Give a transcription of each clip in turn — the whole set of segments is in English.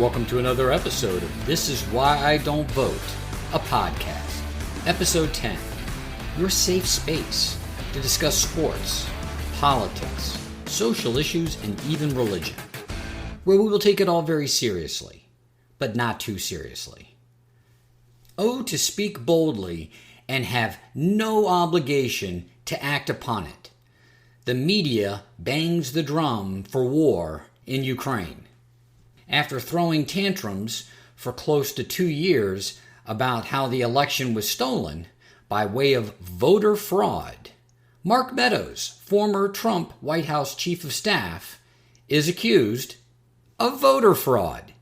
Welcome to another episode of This Is Why I Don't Vote, a podcast. Episode 10, your safe space to discuss sports, politics, social issues, and even religion, where we will take it all very seriously, but not too seriously. Oh, to speak boldly and have no obligation to act upon it. The media bangs the drum for war in Ukraine. After throwing tantrums for close to 2 years about how the election was stolen by way of voter fraud, Mark Meadows, former Trump White House chief of staff, is accused of voter fraud.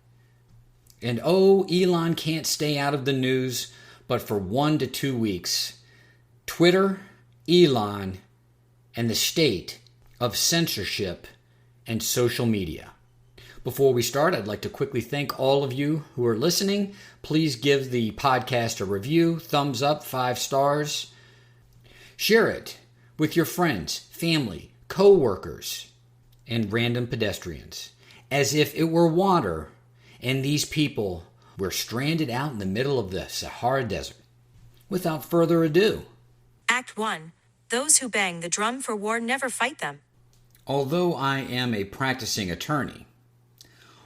And oh, Elon can't stay out of the news but for 1 to 2 weeks. Twitter, Elon, and the state of censorship and social media. Before we start, I'd like to quickly thank all of you who are listening. Please give the podcast a review, thumbs up, 5 stars. Share it with your friends, family, co-workers, and random pedestrians, as if it were water and these people were stranded out in the middle of the Sahara Desert. Without further ado. Act 1. Those who bang the drum for war never fight them. Although I am a practicing attorney,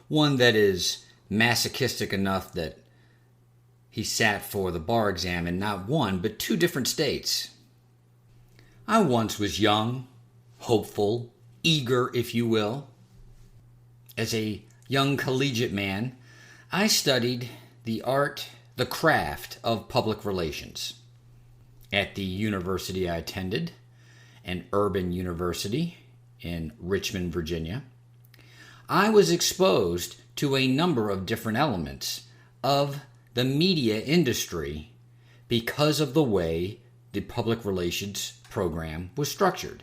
one that is masochistic enough that he sat for the bar exam in not 1 but 2 different states, I once was young, hopeful, eager, if you will. As a young collegiate man, I studied the craft of public relations. At the university I attended, an urban university in Richmond, Virginia, I was exposed to a number of different elements of the media industry because of the way the public relations program was structured.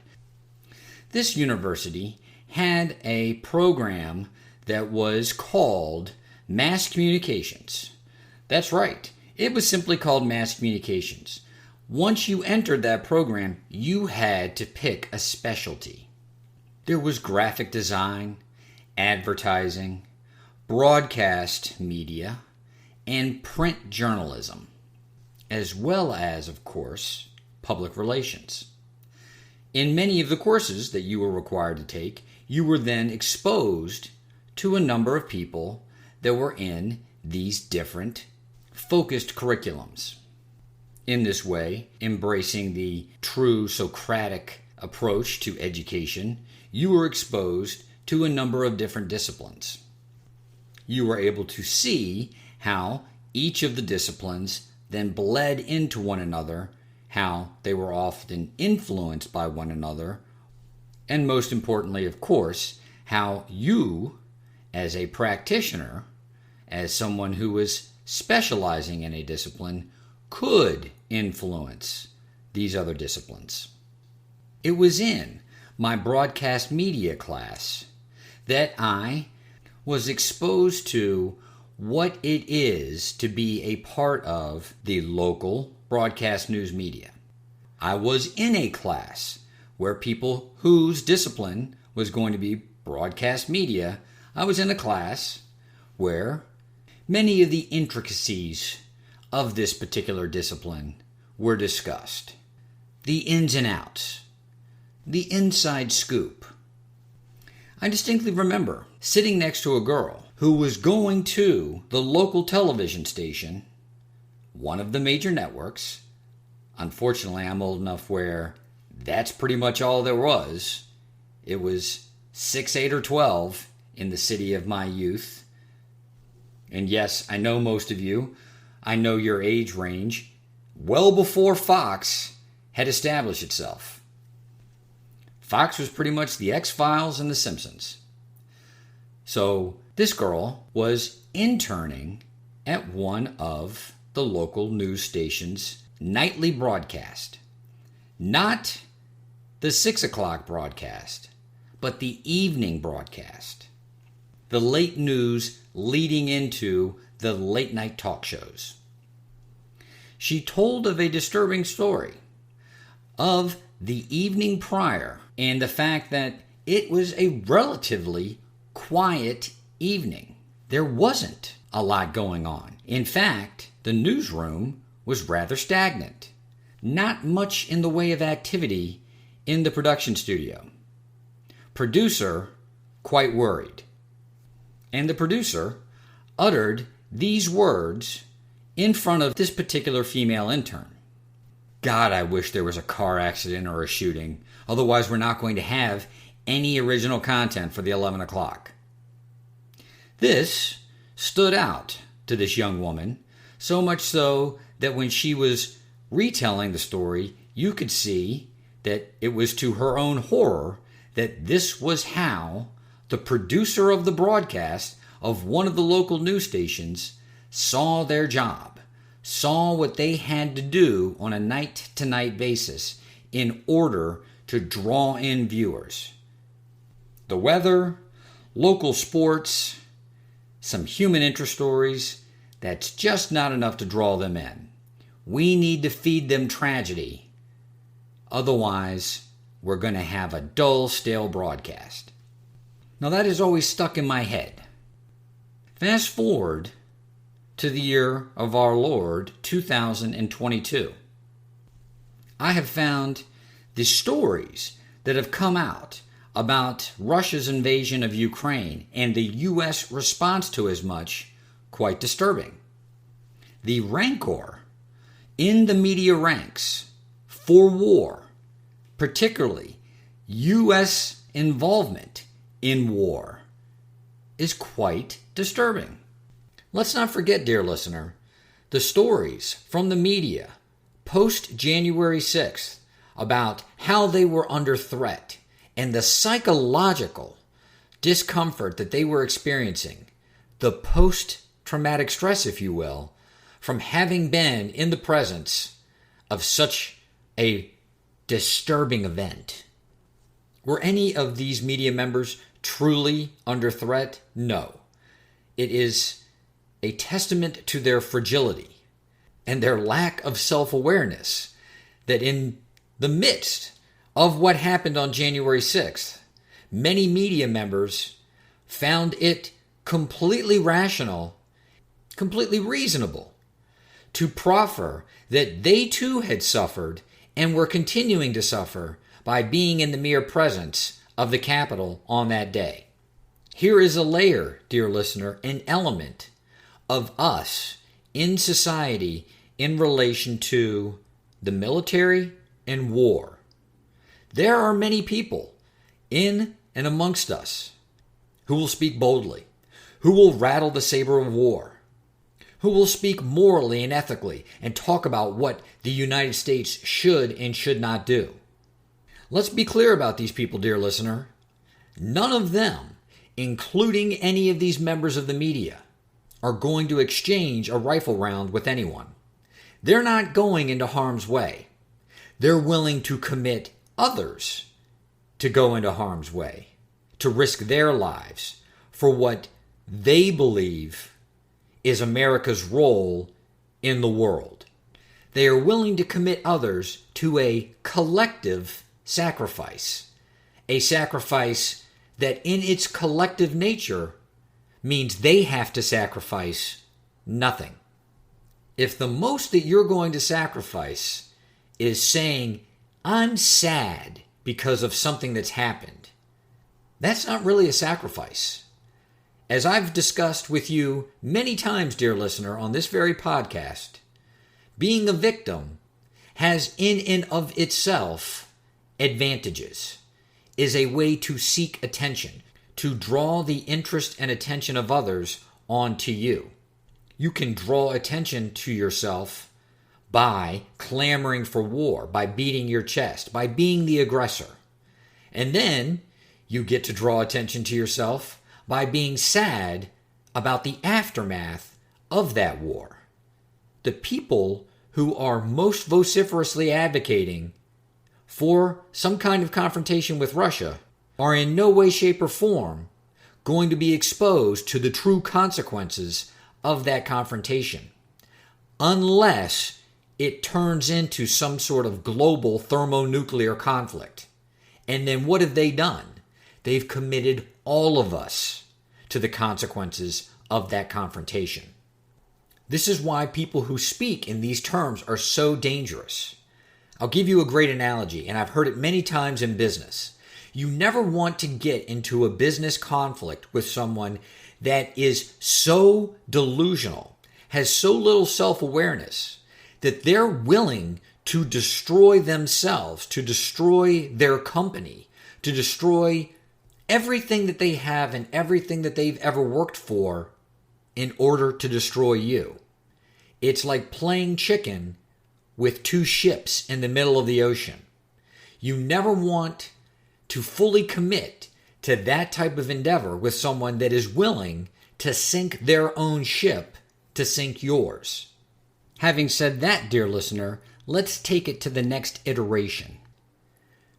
This university had a program that was called Mass Communications. That's right, it was simply called Mass Communications. Once you entered that program, you had to pick a specialty. There was graphic design, advertising, broadcast media, and print journalism, as well as, of course, public relations. In many of the courses that you were required to take, you were then exposed to a number of people that were in these different focused curriculums. In this way, embracing the true Socratic approach to education, you were exposed to a number of different disciplines. You were able to see how each of the disciplines then bled into one another, how they were often influenced by one another, and most importantly, of course, how you, as a practitioner, as someone who was specializing in a discipline, could influence these other disciplines. It was in my broadcast media class that I was exposed to what it is to be a part of the local broadcast news media. I was in a class where people whose discipline was going to be broadcast media, I was in a class where many of the intricacies of this particular discipline were discussed. The ins and outs, the inside scoop. I distinctly remember sitting next to a girl who was going to the local television station, one of the major networks. Unfortunately, I'm old enough where that's pretty much all there was. It was 6, 8, or 12 in the city of my youth. And yes, I know most of you. I know your age range. Well before Fox had established itself. Fox was pretty much the X-Files and the Simpsons. So this girl was interning at one of the local news station's nightly broadcast. Not the 6 o'clock broadcast, but the evening broadcast. The late news leading into the late night talk shows. She told of a disturbing story of the evening prior and the fact that it was a relatively quiet evening. there wasn't a lot going on. In fact, the newsroom was rather stagnant. Not much in the way of activity in the production studio. Producer, quite worried. And the producer uttered these words in front of this particular female intern. God, I wish there was a car accident or a shooting. Otherwise, we're not going to have any original content for the 11 o'clock. This stood out to this young woman, so much so that when she was retelling the story, you could see that it was to her own horror that this was how the producer of the broadcast of one of the local news stations saw their job, saw what they had to do on a night-to-night basis in order to draw in viewers. The weather, local sports, some human interest stories, that's just not enough to draw them in. We need to feed them tragedy. Otherwise, we're going to have a dull, stale broadcast. Now that has always stuck in my head. Fast forward to the year of our Lord, 2022. I have found the stories that have come out about Russia's invasion of Ukraine and the U.S. response to as much quite disturbing. The rancor in the media ranks for war, particularly U.S. involvement in war, is quite disturbing. Let's not forget, dear listener, the stories from the media post-January 6th about how they were under threat and the psychological discomfort that they were experiencing, the post-traumatic stress, if you will, from having been in the presence of such a disturbing event. Were any of these media members truly under threat? No. It is a testament to their fragility and their lack of self-awareness that in the midst of what happened on January 6th, many media members found it completely rational, completely reasonable to proffer that they too had suffered and were continuing to suffer by being in the mere presence of the Capitol on that day. Here is a layer, dear listener, an element of us in society in relation to the military and war. There are many people in and amongst us who will speak boldly, who will rattle the saber of war, who will speak morally and ethically and talk about what the United States should and should not do. Let's be clear about these people, dear listener. None of them, including any of these members of the media, are going to exchange a rifle round with anyone. They're not going into harm's way. They're willing to commit others to go into harm's way, to risk their lives for what they believe is America's role in the world. They are willing to commit others to a collective sacrifice, a sacrifice that in its collective nature means they have to sacrifice nothing. If the most that you're going to sacrifice is saying, I'm sad because of something that's happened, that's not really a sacrifice. As I've discussed with you many times, dear listener, on this very podcast, being a victim has in and of itself advantages, is a way to seek attention, to draw the interest and attention of others onto you. You can draw attention to yourself by clamoring for war, by beating your chest, by being the aggressor. And then you get to draw attention to yourself by being sad about the aftermath of that war. The people who are most vociferously advocating for some kind of confrontation with Russia are in no way, shape, or form going to be exposed to the true consequences of that confrontation, unless it turns into some sort of global thermonuclear conflict. And then what have they done? They've committed all of us to the consequences of that confrontation. This is why people who speak in these terms are so dangerous. I'll give you a great analogy, and I've heard it many times in business. You never want to get into a business conflict with someone that is so delusional, has so little self-awareness, that they're willing to destroy themselves, to destroy their company, to destroy everything that they have and everything that they've ever worked for in order to destroy you. It's like playing chicken with two ships in the middle of the ocean. You never want to fully commit to that type of endeavor with someone that is willing to sink their own ship to sink yours. Having said that, dear listener, let's take it to the next iteration.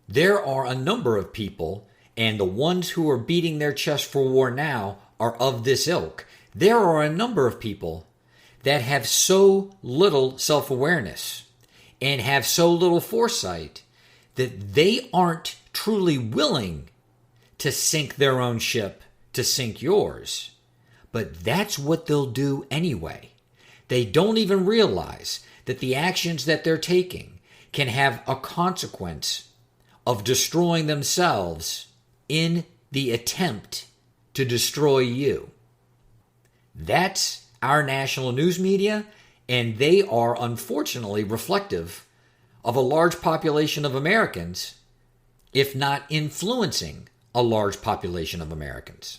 There are a number of people, and the ones who are beating their chest for war now are of this ilk. There are a number of people that have so little self-awareness and have so little foresight that they aren't truly willing to sink their own ship to sink yours. But that's what they'll do anyway. They don't even realize that the actions that they're taking can have a consequence of destroying themselves in the attempt to destroy you. That's our national news media, and they are unfortunately reflective of a large population of Americans, if not influencing a large population of Americans.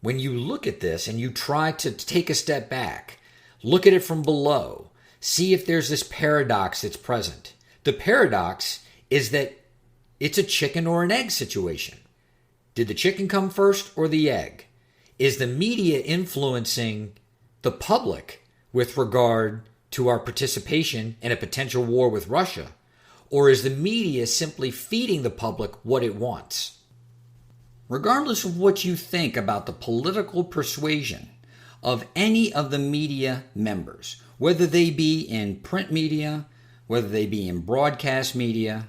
When you look at this and you try to take a step back, look at it from below, see if there's this paradox that's present. The paradox is that it's a chicken or an egg situation. Did the chicken come first or the egg? Is the media influencing the public with regard to our participation in a potential war with Russia? Or is the media simply feeding the public what it wants? Regardless of what you think about the political persuasion of any of the media members, whether they be in print media, whether they be in broadcast media,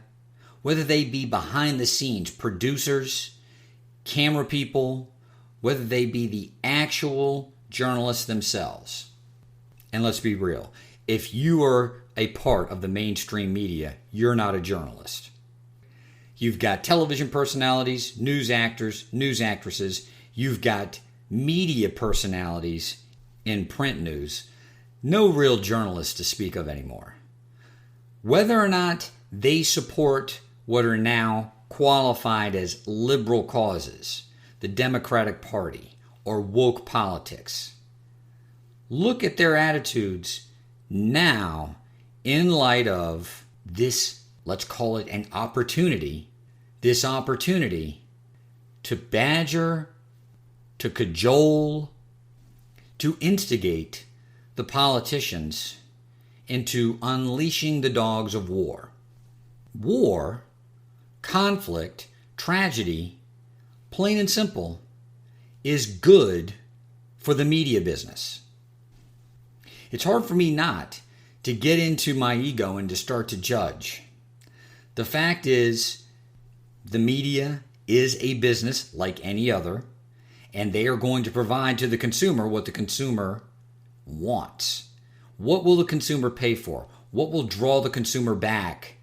whether they be behind the scenes producers, camera people, whether they be the actual journalists themselves. And let's be real, if you are a part of the mainstream media, you're not a journalist. You've got television personalities, news actors, news actresses. You've got media personalities in print news. No real journalists to speak of anymore. Whether or not they support what are now qualified as liberal causes, the Democratic Party, or woke politics, look at their attitudes now in light of this, let's call it an opportunity, this opportunity to badger, to cajole, to instigate the politicians into unleashing the dogs of war. War, conflict, tragedy, plain and simple, is good for the media business. It's hard for me not to get into my ego and to start to judge. The fact is, the media is a business like any other, and they are going to provide to the consumer what the consumer wants. What will the consumer pay for? What will draw the consumer back?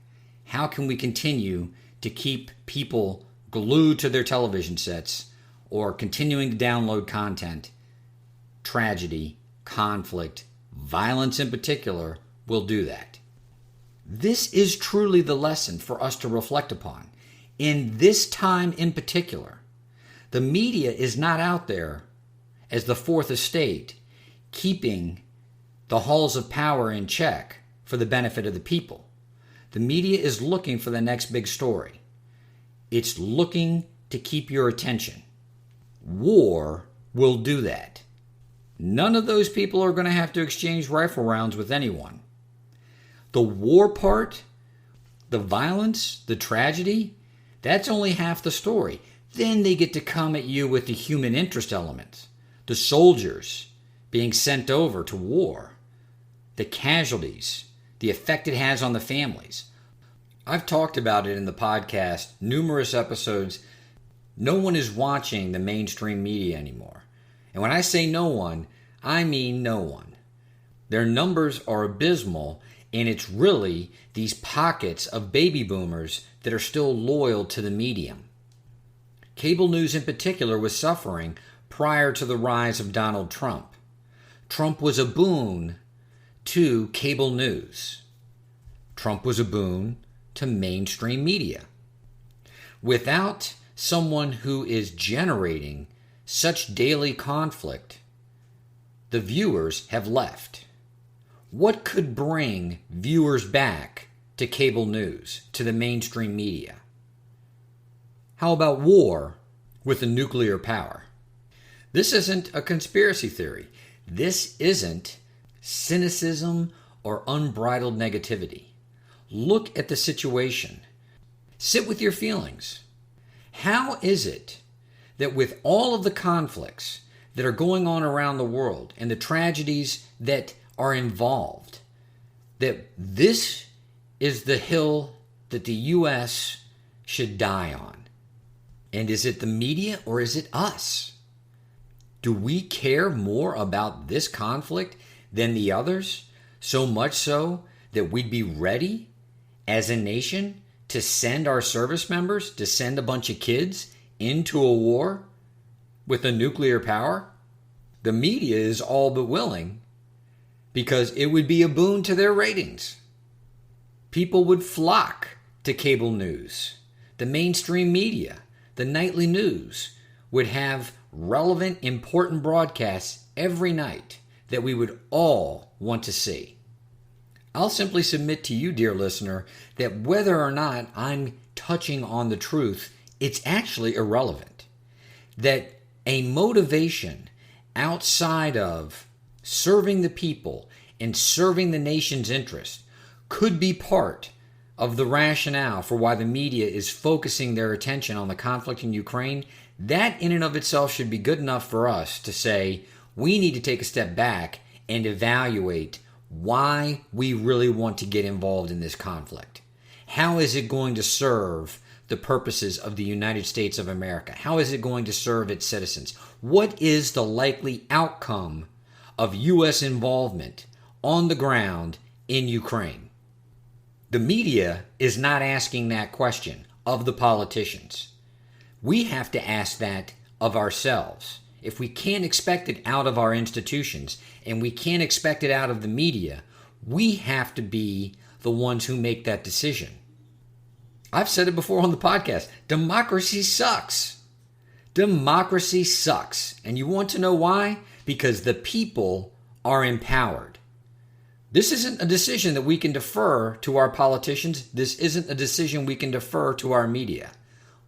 How can we continue to keep people glued to their television sets or continuing to download content? Tragedy, conflict, violence in particular will do that. This is truly the lesson for us to reflect upon. In this time in particular, the media is not out there as the fourth estate, keeping the halls of power in check for the benefit of the people. The media is looking for the next big story. It's looking to keep your attention. War will do that. None of those people are going to have to exchange rifle rounds with anyone. The war part, the violence, the tragedy, that's only half the story. Then they get to come at you with the human interest element. The soldiers being sent over to war. The casualties, the effect it has on the families. I've talked about it in the podcast, numerous episodes. No one is watching the mainstream media anymore. And when I say no one, I mean no one. Their numbers are abysmal, and it's really these pockets of baby boomers that are still loyal to the medium. Cable news in particular was suffering prior to the rise of Donald Trump. Trump was a boon to cable news. Trump was a boon to mainstream media. Without someone who is generating such daily conflict, the viewers have left. What could bring viewers back to cable news, to the mainstream media? How about war with a nuclear power? This isn't a conspiracy theory. This isn't cynicism or unbridled negativity. Look at the situation. Sit with your feelings. How is it that with all of the conflicts that are going on around the world and the tragedies that are involved, that this is the hill that the U.S. should die on? And is it the media or is it us? Do we care more about this conflict than the others? So much so that we'd be ready as a nation to send our service members, to send a bunch of kids into a war with a nuclear power? The media is all but willing because it would be a boon to their ratings. People would flock to cable news. The mainstream media, the nightly news, would have relevant, important broadcasts every night that we would all want to see. I'll simply submit to you, dear listener, that whether or not I'm touching on the truth, it's actually irrelevant. That a motivation outside of serving the people and serving the nation's interest could be part of the rationale for why the media is focusing their attention on the conflict in Ukraine. That in and of itself should be good enough for us to say we need to take a step back and evaluate why we really want to get involved in this conflict. How is it going to serve the purposes of the United States of America? How is it going to serve its citizens? What is the likely outcome of U.S. involvement on the ground in Ukraine? The media is not asking that question of the politicians. We have to ask that of ourselves. If we can't expect it out of our institutions and we can't expect it out of the media, we have to be the ones who make that decision. I've said it before on the podcast. Democracy sucks. Democracy sucks. And you want to know why? Because the people are empowered. This isn't a decision that we can defer to our politicians. This isn't a decision we can defer to our media.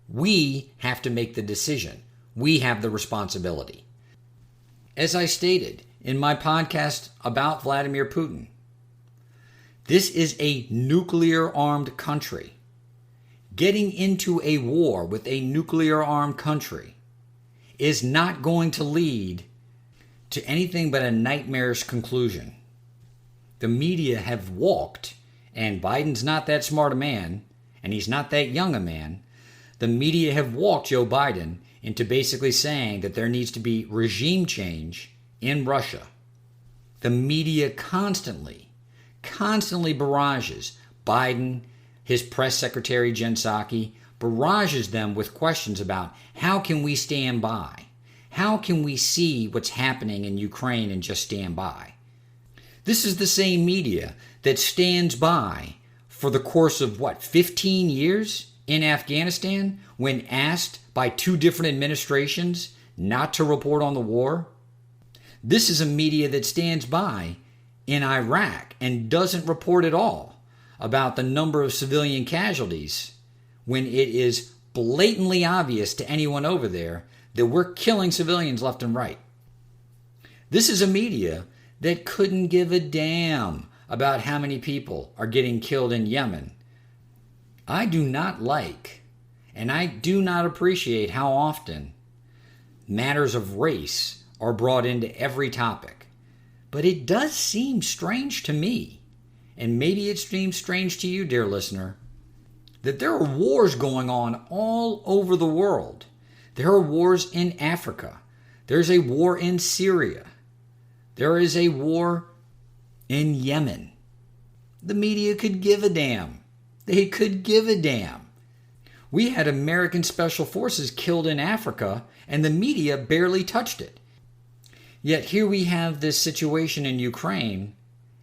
We have to make the decision. We have the responsibility. As I stated in my podcast about Vladimir Putin, this is a nuclear-armed country. Getting into a war with a nuclear-armed country is not going to lead to anything but a nightmarish conclusion. The media have walked, and Biden's not that smart a man, and he's not that young a man. The media have walked Joe Biden into basically saying that there needs to be regime change in Russia. The media constantly barrages Biden, his press secretary, Jen Psaki, barrages them with questions about how can we stand by? How can we see what's happening in Ukraine and just stand by? This is the same media that stands by for the course of, 15 years in Afghanistan when asked by two different administrations not to report on the war. This is a media that stands by in Iraq and doesn't report at all about the number of civilian casualties when it is blatantly obvious to anyone over there that we're killing civilians left and right. This is a media that couldn't give a damn about how many people are getting killed in Yemen. I do not like, and I do not appreciate how often matters of race are brought into every topic. But it does seem strange to me, and maybe it seems strange to you, dear listener, that there are wars going on all over the world. There are wars in Africa. There's a war in Syria. There is a war in Yemen. The media could give a damn. They could give a damn. We had American special forces killed in Africa, and the media barely touched it. Yet here we have this situation in Ukraine,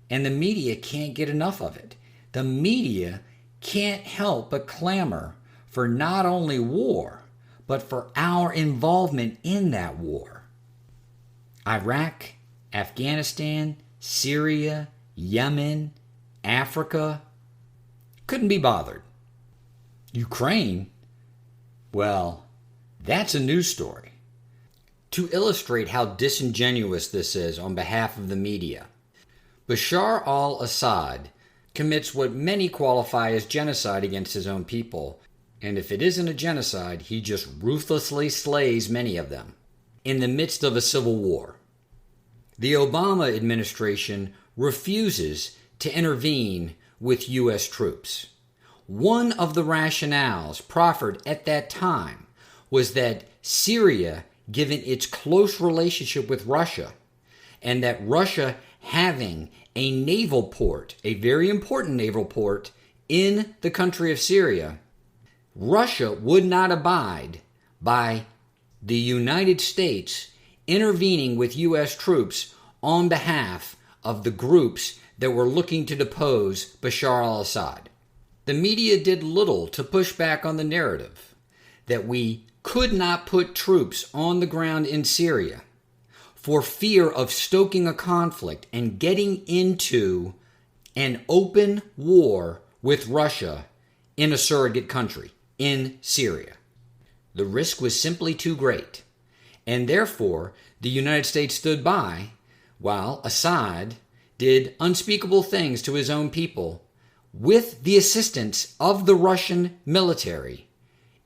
and the media can't get enough of it. The media can't help but clamor for not only war, but for our involvement in that war. Iraq, Afghanistan, Syria, Yemen, Africa, couldn't be bothered. Ukraine, well, that's a news story. To illustrate how disingenuous this is on behalf of the media, Bashar al-Assad commits what many qualify as genocide against his own people, and if it isn't a genocide, he just ruthlessly slays many of them in the midst of a civil war. The Obama administration refuses to intervene with U.S. troops. One of the rationales proffered at that time was that Syria, given its close relationship with Russia, and that Russia having a naval port, a very important naval port, in the country of Syria, Russia would not abide by the United States intervening with U.S. troops on behalf of the groups that were looking to depose Bashar al-Assad. The media did little to push back on the narrative that we could not put troops on the ground in Syria for fear of stoking a conflict and getting into an open war with Russia in a surrogate country, in Syria. The risk was simply too great, and therefore the United States stood by while Assad did unspeakable things to his own people with the assistance of the Russian military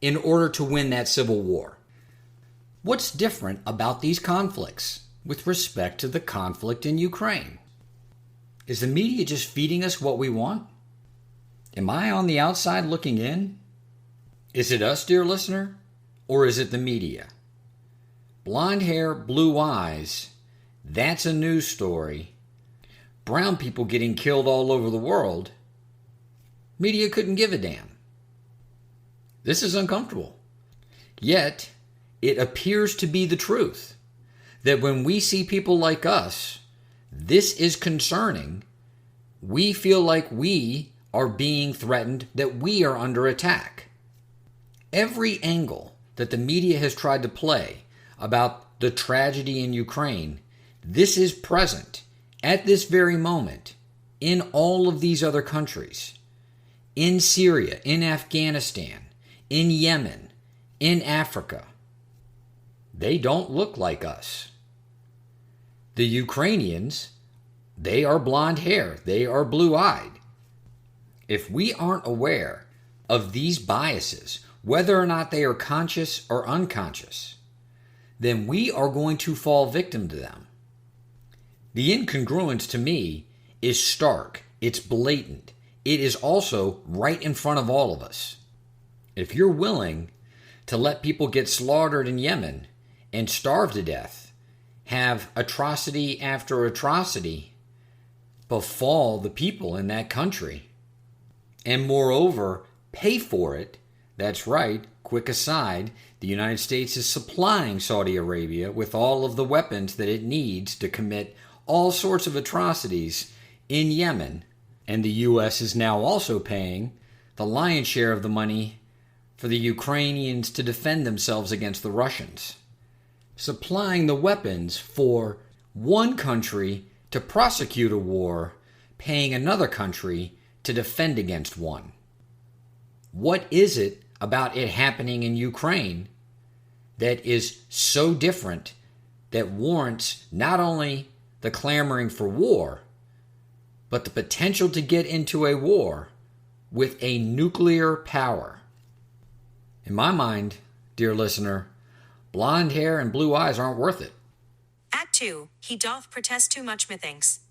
in order to win that civil war. What's different about these conflicts with respect to the conflict in Ukraine? Is the media just feeding us what we want? Am I on the outside looking in? Is it us, dear listener, or is it the media? Blonde hair, blue eyes, that's a news story. Brown people getting killed all over the world, media couldn't give a damn. This is uncomfortable. Yet, it appears to be the truth that when we see people like us, this is concerning. We feel like we are being threatened, that we are under attack. Every angle that the media has tried to play about the tragedy in Ukraine, this is present at this very moment in all of these other countries. In Syria, in Afghanistan, in Yemen, in Africa. They don't look like us. The Ukrainians, they are blonde hair, they are blue-eyed. If we aren't aware of these biases, whether or not they are conscious or unconscious, then we are going to fall victim to them. The incongruence to me is stark, it's blatant. It is also right in front of all of us. If you're willing to let people get slaughtered in Yemen and starve to death, have atrocity after atrocity befall the people in that country, and moreover, pay for it, that's right, quick aside, the United States is supplying Saudi Arabia with all of the weapons that it needs to commit all sorts of atrocities in Yemen. And the U.S. is now also paying the lion's share of the money for the Ukrainians to defend themselves against the Russians. Supplying the weapons for one country to prosecute a war, paying another country to defend against one. What is it about it happening in Ukraine that is so different that warrants not only the clamoring for war, but the potential to get into a war with a nuclear power? In my mind, dear listener, blonde hair and blue eyes aren't worth it. Act 2, he doth protest too much, methinks.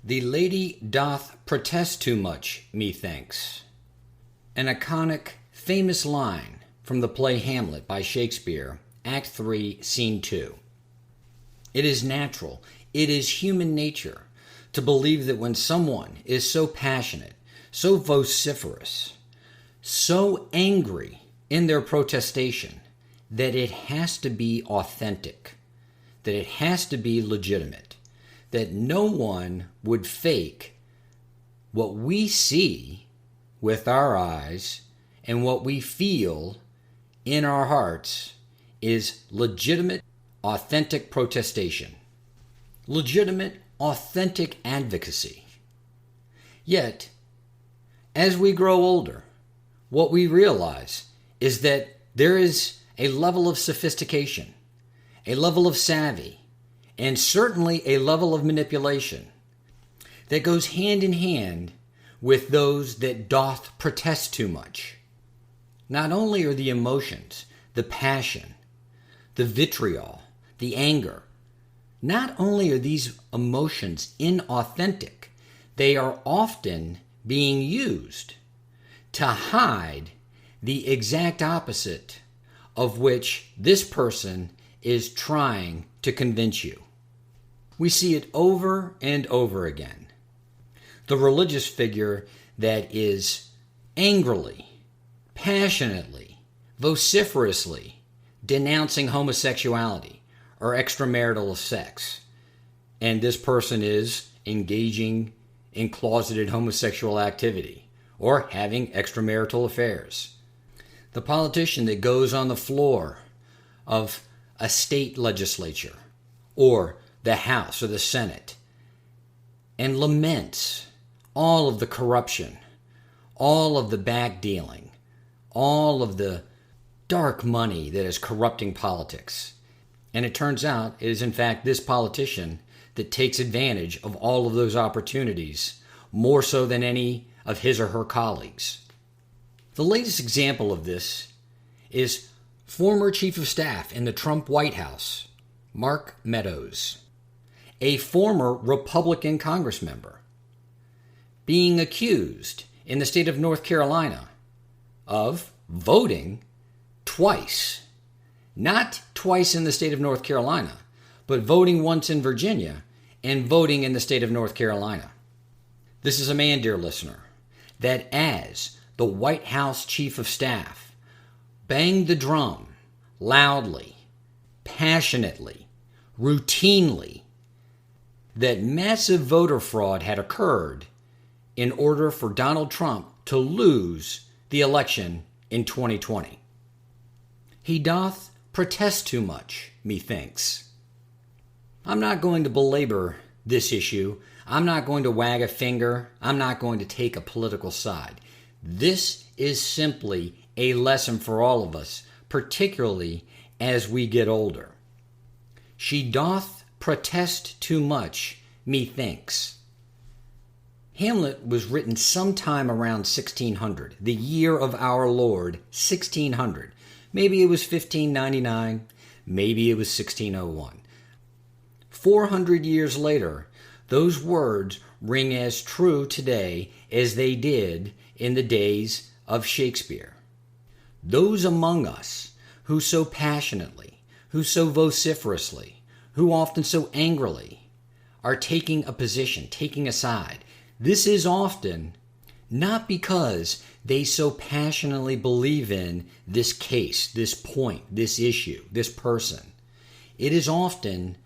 The lady doth protest too much, methinks. An iconic, famous line from the play Hamlet by Shakespeare, Act 3, Scene 2. It is natural. It is human nature to believe that when someone is so passionate, so vociferous, so angry in their protestation, that it has to be authentic, that it has to be legitimate, that no one would fake what we see with our eyes and what we feel in our hearts is legitimate, authentic protestation, legitimate, authentic advocacy. Yet, as we grow older, what we realize is that there is a level of sophistication, a level of savvy, and certainly a level of manipulation that goes hand in hand with those that doth protest too much. Not only are the emotions, the passion, the vitriol, the anger, not only are these emotions inauthentic, they are often being used to hide the exact opposite of which this person is trying to convince you. We see it over and over again. The religious figure that is angrily, passionately, vociferously denouncing homosexuality or extramarital sex, and this person is engaging in closeted homosexual activity or having extramarital affairs. The politician that goes on the floor of a state legislature or the House or the Senate and laments all of the corruption, all of the backdealing, all of the dark money that is corrupting politics. And it turns out it is in fact this politician that takes advantage of all of those opportunities more so than any of his or her colleagues. The latest example of this is former Chief of Staff in the Trump White House, Mark Meadows, a former Republican Congress member, being accused in the state of North Carolina of voting twice. Not twice in the state of North Carolina, but voting once in Virginia and voting in the state of North Carolina. This is a man, dear listener, that as the White House Chief of Staff banged the drum loudly, passionately, routinely, that massive voter fraud had occurred in order for Donald Trump to lose the election in 2020. He doth protest too much, methinks. I'm not going to belabor this issue. I'm not going to wag a finger. I'm not going to take a political side. This is simply a lesson for all of us, particularly as we get older. She doth protest too much, methinks. Hamlet was written sometime around 1600, the year of our Lord, 1600. Maybe it was 1599, maybe it was 1601. 400 years later, those words ring as true today as they did in the days of Shakespeare. Those among us who so passionately, who so vociferously, who often so angrily are taking a position, taking a side, this is often not because they so passionately believe in this case, this point, this issue, this person. It is often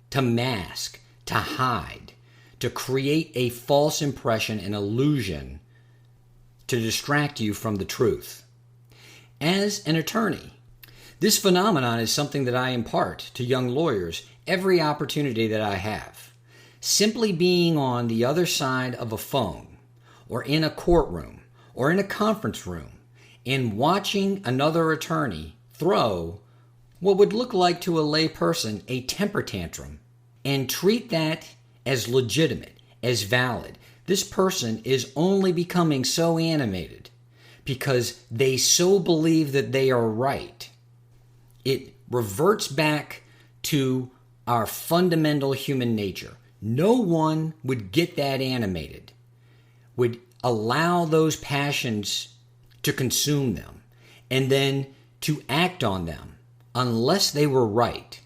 to mask, to hide, to create a false impression, an illusion, to distract you from the truth. As an attorney, this phenomenon is something that I impart to young lawyers every opportunity that I have. Simply being on the other side of a phone, or in a courtroom, or in a conference room, and watching another attorney throw what would look like to a lay person a temper tantrum, and treat that as legitimate, as valid. This person is only becoming so animated because they so believe that they are right. It reverts back to our fundamental human nature. No one would get that animated, would allow those passions to consume them, and then to act on them unless they were right,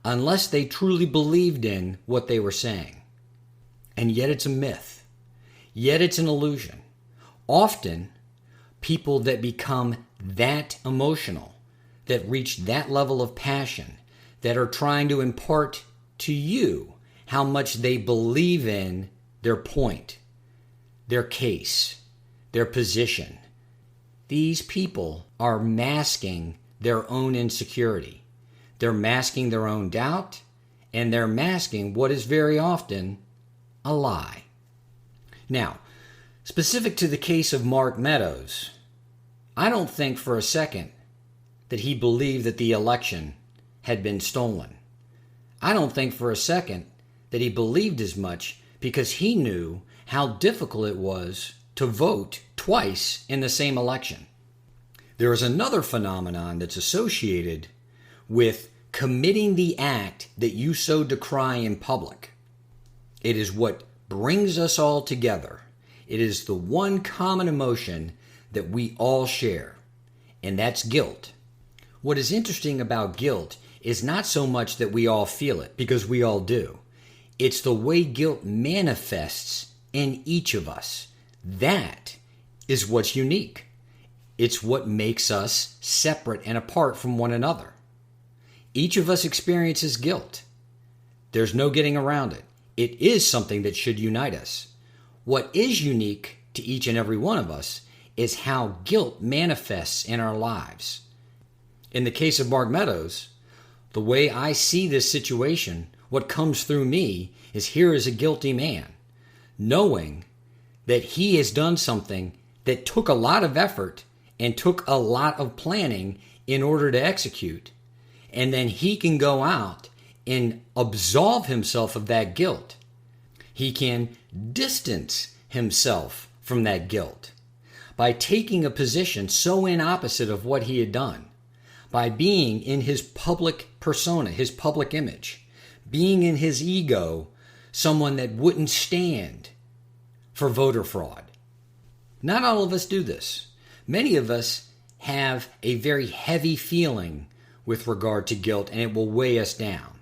unless they truly believed in what they were saying. And yet it's a myth. Yet it's an illusion. Often, people that become that emotional, that reach that level of passion, that are trying to impart to you how much they believe in their point, their case, their position. These people are masking their own insecurity. They're masking their own doubt, and they're masking what is very often a lie. Now, specific to the case of Mark Meadows, I don't think for a second that he believed that the election had been stolen. I don't think for a second that he believed as much because he knew how difficult it was to vote twice in the same election. There is another phenomenon that's associated with committing the act that you so decry in public. It is what brings us all together. It is the one common emotion that we all share, and that's guilt. What is interesting about guilt is not so much that we all feel it, because we all do. It's the way guilt manifests in each of us. That is what's unique. It's what makes us separate and apart from one another. Each of us experiences guilt. There's no getting around it. It is something that should unite us. What is unique to each and every one of us is how guilt manifests in our lives. In the case of Mark Meadows, the way I see this situation, what comes through me is here is a guilty man, knowing that he has done something that took a lot of effort and took a lot of planning in order to execute. And then he can go out and absolve himself of that guilt. He can distance himself from that guilt by taking a position so in opposite of what he had done, by being in his public persona, his public image, being in his ego, someone that wouldn't stand for voter fraud. Not all of us do this. Many of us have a very heavy feeling with regard to guilt, and it will weigh us down.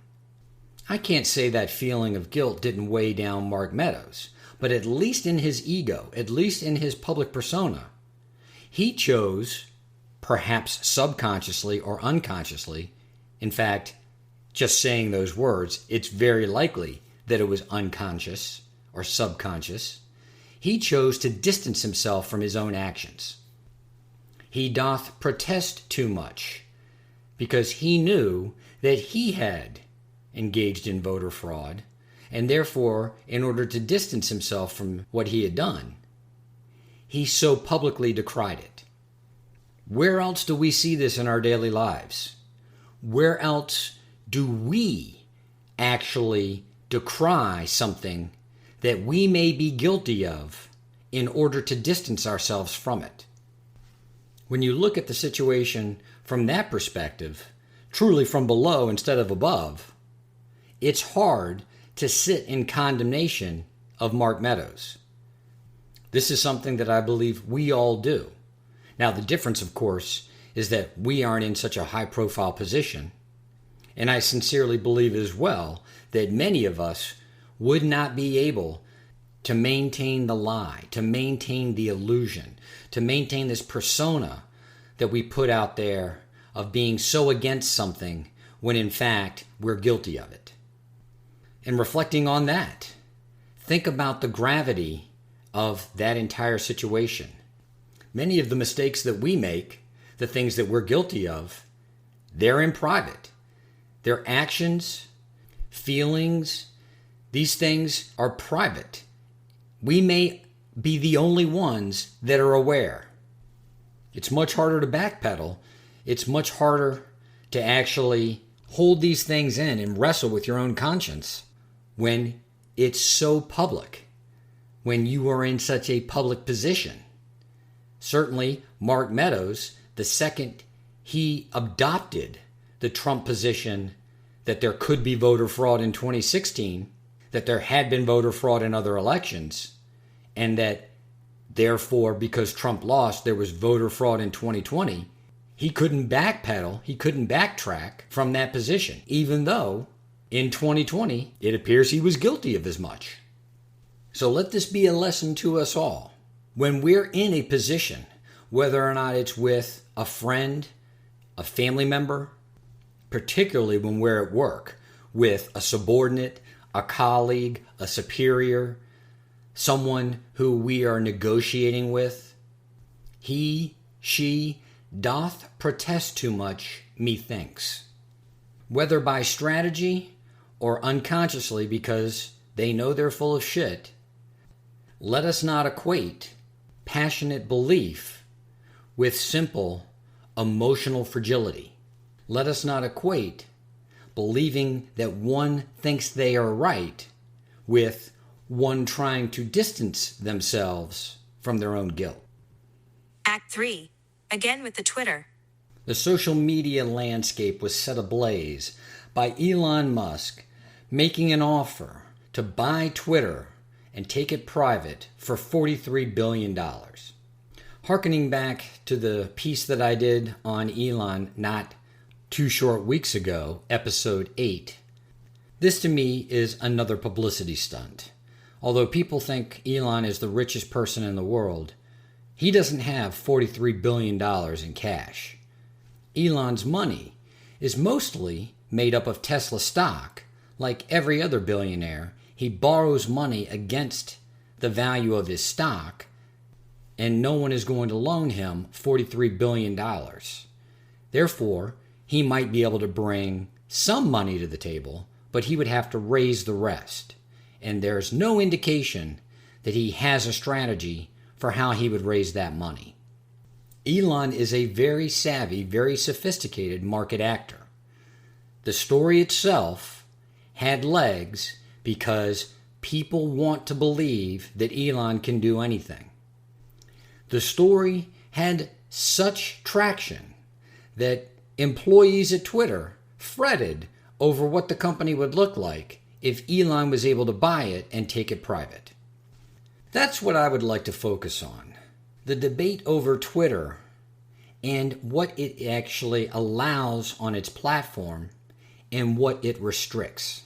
I can't say that feeling of guilt didn't weigh down Mark Meadows, but at least in his ego, at least in his public persona, he chose, perhaps subconsciously or unconsciously, in fact, just saying those words, it's very likely that it was unconscious or subconscious, he chose to distance himself from his own actions. He doth protest too much, because he knew that he had engaged in voter fraud, and therefore, in order to distance himself from what he had done, he so publicly decried it. Where else do we see this in our daily lives? Where else do we actually decry something that we may be guilty of in order to distance ourselves from it? When you look at the situation from that perspective, truly from below instead of above, it's hard to sit in condemnation of Mark Meadows. This is something that I believe we all do. Now, the difference, of course, is that we aren't in such a high-profile position, and I sincerely believe as well that many of us would not be able to maintain the lie, to maintain the illusion, to maintain this persona that we put out there of being so against something when in fact we're guilty of it. And reflecting on that, think about the gravity of that entire situation. Many of the mistakes that we make, the things that we're guilty of, they're in private. Their actions, feelings, these things are private. We may be the only ones that are aware. It's much harder to backpedal. It's much harder to actually hold these things in and wrestle with your own conscience when it's so public, when you are in such a public position. Certainly, Mark Meadows, the second he adopted the Trump position that there could be voter fraud in 2016, that there had been voter fraud in other elections, and that therefore, because Trump lost, there was voter fraud in 2020, He couldn't backpedal, he couldn't backtrack from that position, even though in 2020 it appears he was guilty of as much. So let this be a lesson to us all. When we're in a position, whether or not it's with a friend, a family member, particularly when we're at work, with a subordinate, a colleague, a superior, someone who we are negotiating with, he, she, doth protest too much, methinks. Whether by strategy or unconsciously because they know they're full of shit, let us not equate passionate belief with simple emotional fragility. Let us not equate believing that one thinks they are right with one trying to distance themselves from their own guilt. Act 3. Again with the Twitter. The social media landscape was set ablaze by Elon Musk making an offer to buy Twitter and take it private for $43 billion. Harkening back to the piece that I did on Elon not 2 short weeks ago, episode 8, this to me is another publicity stunt. Although people think Elon is the richest person in the world, he doesn't have $43 billion in cash. Elon's money is mostly made up of Tesla stock. Like every other billionaire, he borrows money against the value of his stock, and no one is going to loan him $43 billion. Therefore, he might be able to bring some money to the table, but he would have to raise the rest. And there's no indication that he has a strategy for how he would raise that money. Elon is a very savvy, very sophisticated market actor. The story itself had legs because people want to believe that Elon can do anything. The story had such traction that employees at Twitter fretted over what the company would look like if Elon was able to buy it and take it private. That's what I would like to focus on. The debate over Twitter and what it actually allows on its platform and what it restricts.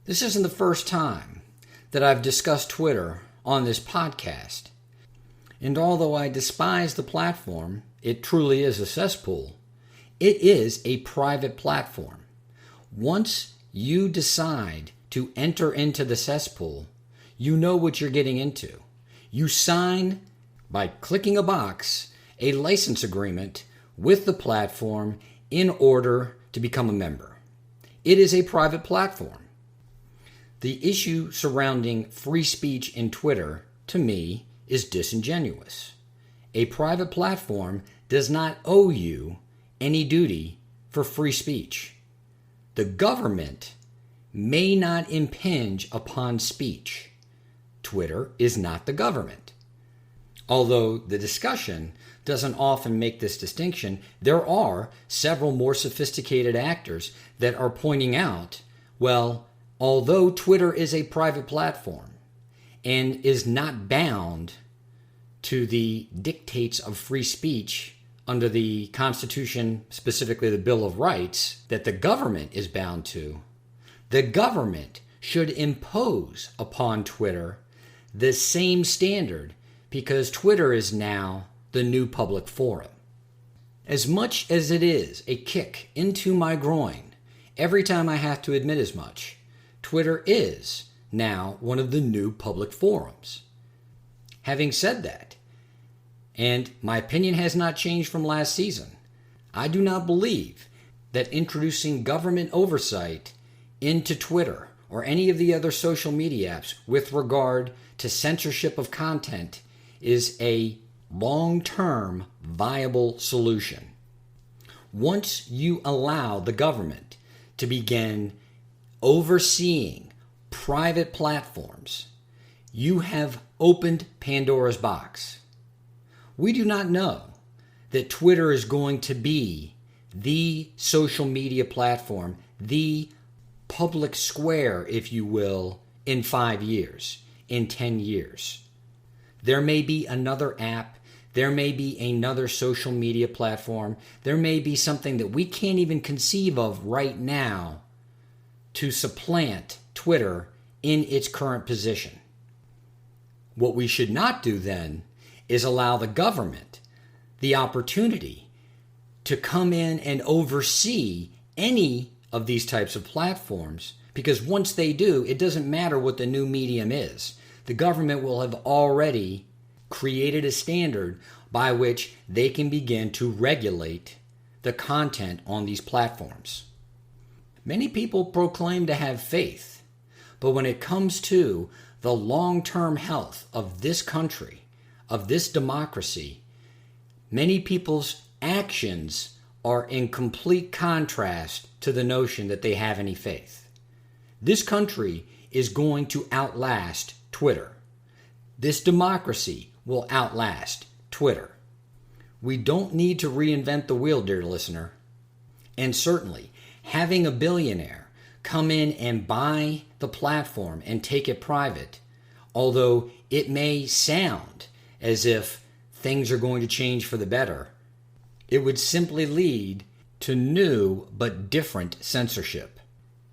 This isn't the first time that I've discussed Twitter on this podcast. And although I despise the platform, it truly is a cesspool. It is a private platform. Once you decide to enter into the cesspool, you know what you're getting into. You sign, by clicking a box, a license agreement with the platform in order to become a member. It is a private platform. The issue surrounding free speech in Twitter, to me, is disingenuous. A private platform does not owe you any duty for free speech. The government may not impinge upon speech. Twitter is not the government. Although the discussion doesn't often make this distinction, there are several more sophisticated actors that are pointing out, well, although Twitter is a private platform and is not bound to the dictates of free speech under the Constitution, specifically the Bill of Rights, that the government is bound to, the government should impose upon Twitter the same standard because Twitter is now the new public forum. As much as it is a kick into my groin every time I have to admit as much, Twitter is now one of the new public forums. Having said that, and my opinion has not changed from last season, I do not believe that introducing government oversight into Twitter or any of the other social media apps with regard to censorship of content is a long-term viable solution. Once you allow the government to begin overseeing private platforms, you have opened Pandora's box. We do not know that Twitter is going to be the social media platform, the public square, if you will, in 5 years, in 10 years. There may be another app There may be another social media platform. There may be something that we can't even conceive of right now to supplant Twitter in its current position. What we should not do then is allow the government the opportunity to come in and oversee any of these types of platforms, because once they do, it doesn't matter what the new medium is. The government will have already created a standard by which they can begin to regulate the content on these platforms. Many people proclaim to have faith, but when it comes to the long-term health of this country, of this democracy, many people's actions are in complete contrast to the notion that they have any faith. This country is going to outlast Twitter. This democracy will outlast Twitter. We don't need to reinvent the wheel, dear listener. And certainly, having a billionaire come in and buy the platform and take it private, although it may sound as if things are going to change for the better, it would simply lead to new but different censorship.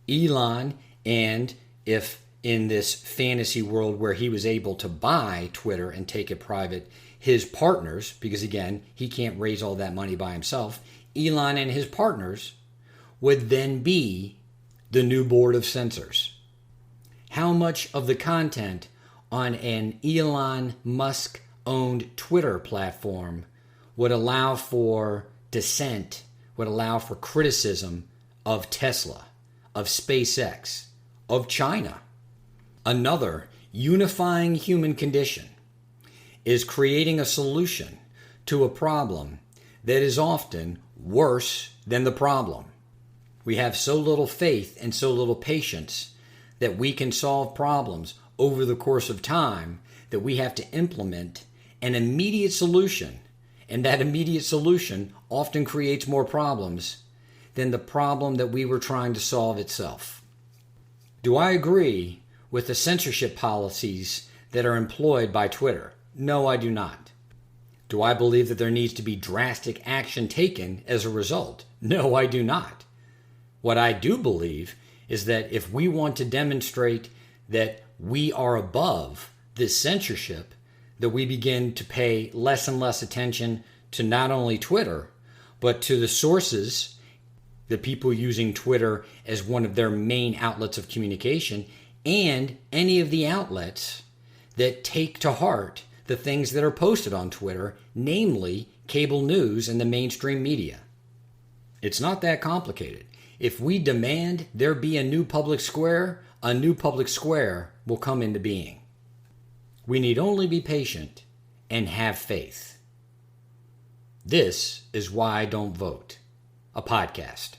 Elon, and if in this fantasy world where he was able to buy Twitter and take it private, his partners, because again, he can't raise all that money by himself, Elon and his partners would then be the new board of censors. How much of the content on an Elon Musk-owned Twitter platform would allow for dissent, would allow for criticism of Tesla, of SpaceX, of China? Another unifying human condition is creating a solution to a problem that is often worse than the problem. We have so little faith and so little patience that we can solve problems over the course of time that we have to implement an immediate solution, and that immediate solution often creates more problems than the problem that we were trying to solve itself. Do I agree with the censorship policies that are employed by Twitter? No, I do not. Do I believe that there needs to be drastic action taken as a result? No, I do not. What I do believe is that if we want to demonstrate that we are above this censorship, that we begin to pay less and less attention to not only Twitter, but to the sources, the people using Twitter as one of their main outlets of communication, and any of the outlets that take to heart the things that are posted on Twitter, namely cable news and the mainstream media. It's not that complicated. If we demand there be a new public square will come into being. We need only be patient and have faith. This is Why I Don't Vote, a podcast.